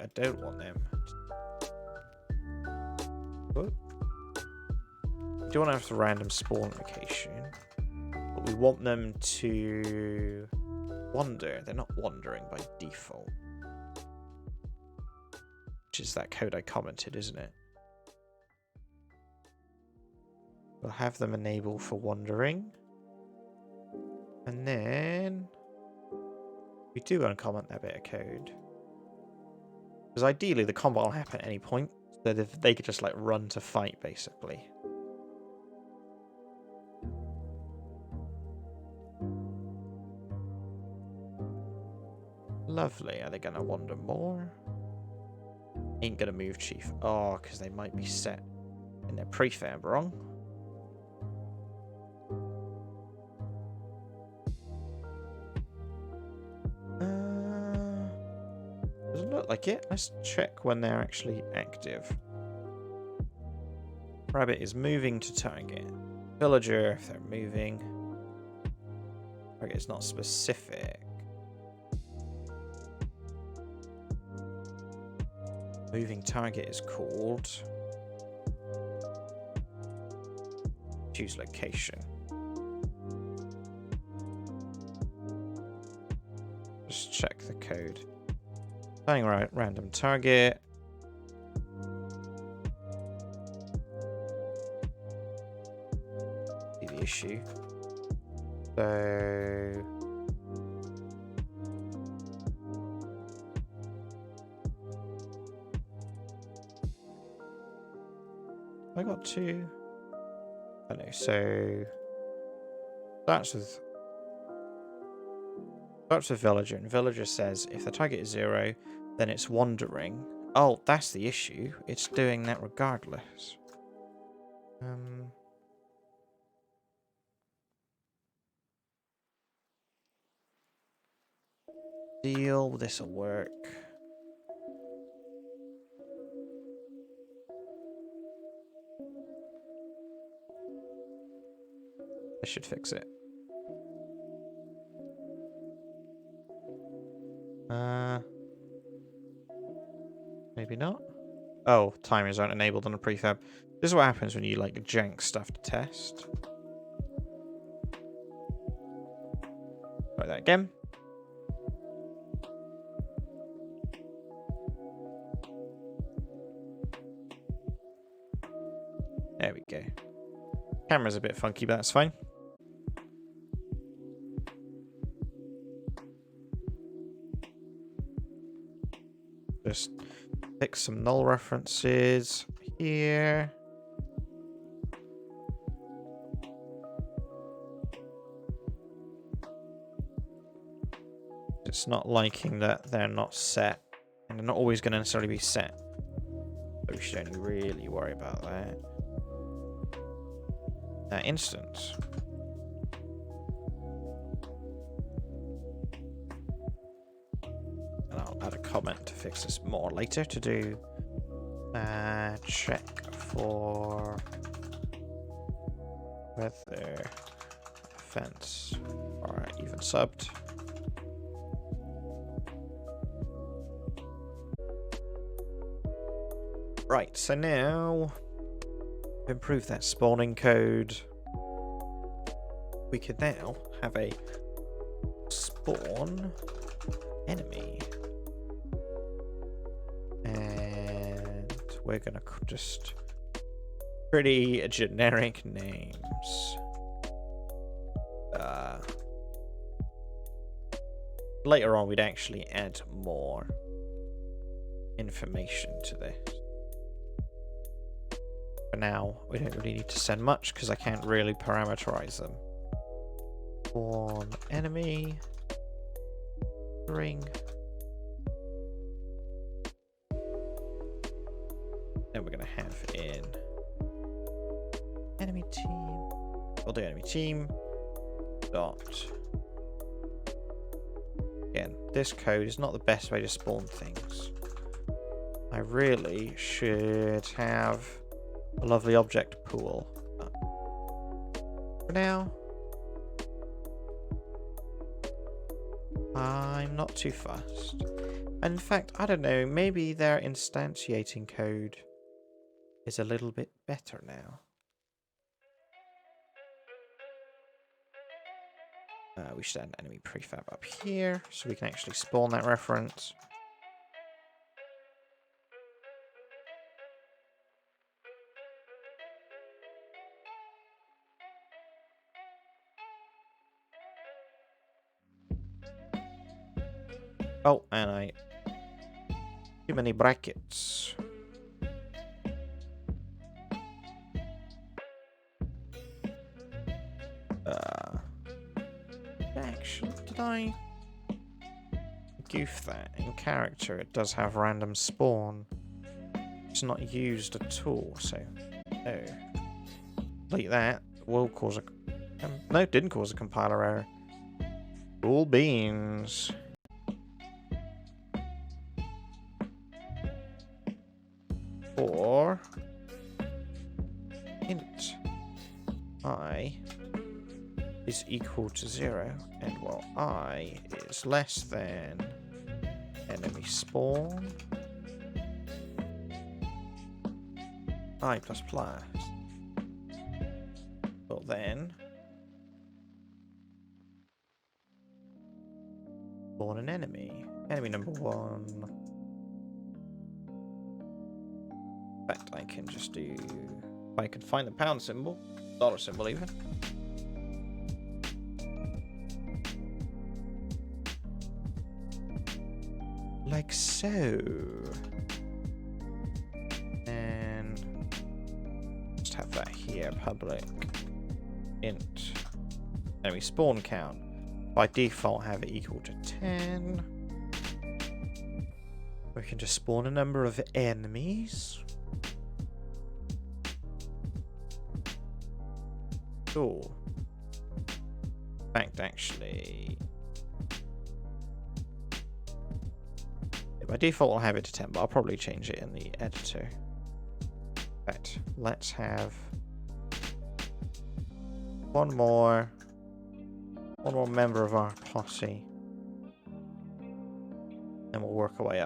I don't want them. Whoop. We don't want to have the random spawn location, but we want them to wander. They're not wandering by default. Which is that code I commented, isn't it? We'll have them enable for wandering. And then we do uncomment that bit of code. Because ideally the combat will happen at any point. So that they could just like run to fight basically. Lovely. Are they going to wander more? Ain't going to move, Chief. Oh, because they might be set in their prefab wrong. Doesn't look like it. Let's check when they're actually active. Rabbit is moving to target. Villager, if they're moving. Target is not specific. Moving target is called. Choose location. Just check the code. Finding random target. See the issue. So I got two. I know. So starts with villager, and villager says if the target is 0, then it's wandering. Oh, that's the issue. It's doing that regardless. Deal. This'll work. I should fix it. Maybe not. Oh, timers aren't enabled on a prefab. This is what happens when you like jank stuff to test. Try that again. There we go. Camera's a bit funky, but that's fine. Just pick some null references here. It's not liking that they're not set, and they're not always going to necessarily be set. So we should only really worry about that. That instance. And I'll add a comment to fix this more later to do check for whether fence are even subbed. Right, so now improve that spawning code. We could now have a spawn enemy. And we're gonna just pretty generic names. Later on, we'd actually add more information to this. For now, we don't really need to send much because I can't really parameterize them. Spawn enemy ring. Then we're gonna have in enemy team. We'll do enemy team dot. Again, this code is not the best way to spawn things. I really should have a lovely object pool. For now, I'm not too fussed. In fact, I don't know, maybe their instantiating code is a little bit better now. We should add an enemy prefab up here, so we can actually spawn that reference. Oh, and too many brackets. Actually, did I goof that? In character, it does have random spawn. It's not used at all, so... Oh. Delete that. Will cause a... no, it didn't cause a compiler error. Cool beans. Or... int I is equal to 0, and while I is less than enemy spawn, I plus plus. Well then, spawn an enemy. Enemy number 1. In fact, I can just do... I can find the pound symbol, dollar symbol even. Like so. And just have that here, public int enemy spawn count. By default have it equal to 10. We can just spawn a number of enemies. Cool. In fact, actually... by default, I'll have it to 10, but I'll probably change it in the editor. Right, let's have one more member of our posse. Then we'll work our way up.